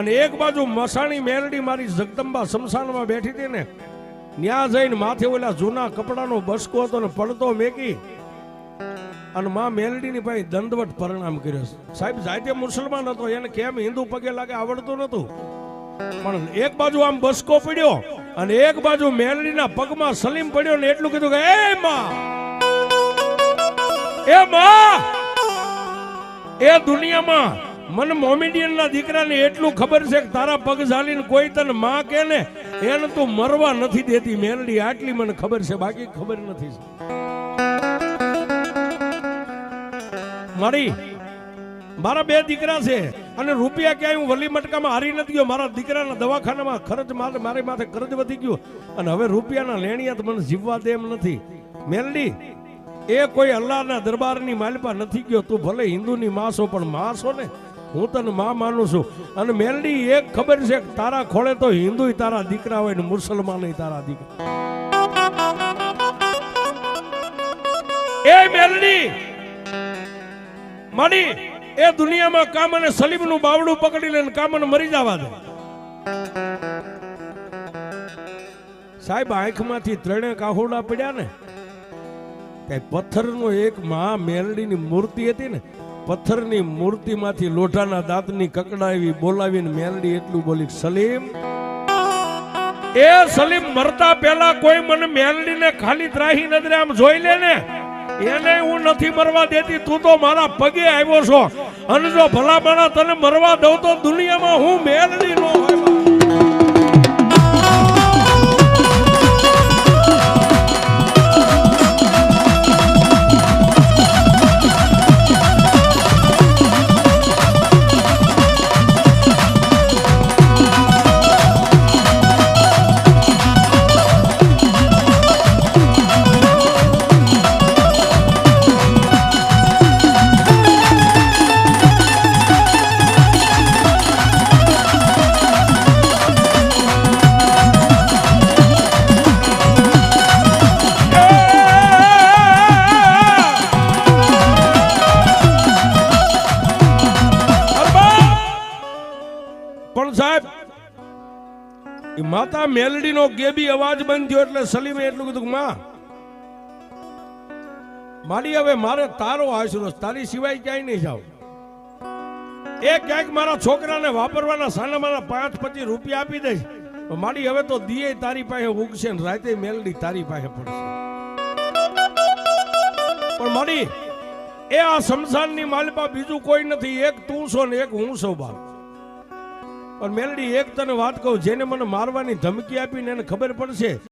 અને એક બાજુ મસાણી મેલડી મારી જગદંબા શમશાનમાં બેઠી હતી ને, ન્યા જઈને માથે ઓલા જૂના કપડાનો બસકો હતો ને પડતો મેકી અને માં મેલડીની પાસે દંડવટ પ્રણામ કર્યો. સાહેબ જાતે મુસલમાન હતો, એને કેમ હિન્દુ પગે લાગે આવડતું નતું, પણ એક બાજુ આમ બસકો પડ્યો અને એક બાજુ મેલડીના પગમાં સલીમ પડ્યો ને એટલું કીધું કે એ માં, એ દુનિયામાં મને મોમેડિયન ના દીકરાને એટલું ખબર છે કે તારા પગ ઝાલીને કોઈ તને માં કે ને એને તું મરવા નથી દેતી મેલડી, આટલી મને ખબર છે, બાકી ખબર નથી. મારા બે દીકરા છે અને રૂપિયા ક્યાંય હું વલી મટકામાં હારી નથી ગયો, મારા દીકરાના દવાખાનામાં ખર્ચ મારી માથે ખર્ચ વધી ગયો અને હવે રૂપિયાના લેણિયા મને જીવવા દે એમ નથી. મેલડી એ કોઈ અલ્લાહના દરબારની માલપા નથી ગયો, તું ભલે હિન્દુની માં છો પણ માં છો ને, હું તને માં માનું છું. અને મેલડી એક ખબર છે કે તારા ખોળે તો હિન્દુ તારા દીકરા હોય ને મુસલમાન તારા દીકરા. એ મેલડી મારી એ દુનિયામાં કામ અને સલીમનું બાવડું પકડી લે કામ અને મરી જવા દે. સાહેબ આંખમાંથી ત્રણે કાહુડા પડ્યા ને, પથ્થરનો એક મહા મેલડીની મૂર્તિ હતી ને, પથ્થરની મૂર્તિમાંથી લોઢાના દાંતની કકડાવી બોલાવીને મેલડી એટલું બોલી, સલીમ એ સલીમ મરતા પહેલા કોઈ મને મેલડીને ખાલી ત્રાહી નજરે આમ જોઈ લે ને, એને હું નથી મરવા દેતી, તું તો મારા પગે આવ્યો છો અને જો ભલા માણા તને મરવા દઉં તો દુનિયામાં હું મેલડી નો હોય. માતા મેલડી નો ગેબી અવાજ બંધ થયો એટલે સલીમે એટલું કીધું, માં મારી હવે મારે તારો આશરો, તારી સિવાય ક્યાંય નહીં જાવ. એ ક્યાંક મારા છોકરાને વાપરવાના સાનામાના 5-25 રૂપિયા આપી દઈશ, મારી હવે તો દિયે તારી પાસે ઉગશે ને રાતે મેલડી તારી પાસે પડશે. પણ મારી એ આ શમશાનની માલપા બીજું કોઈ નથી, એક તું છો ને એક હું છું બાપ. પણ મેલડી એક તને વાત કહું, જેને મને મારવાની ધમકી આપીને એને ખબર પડશે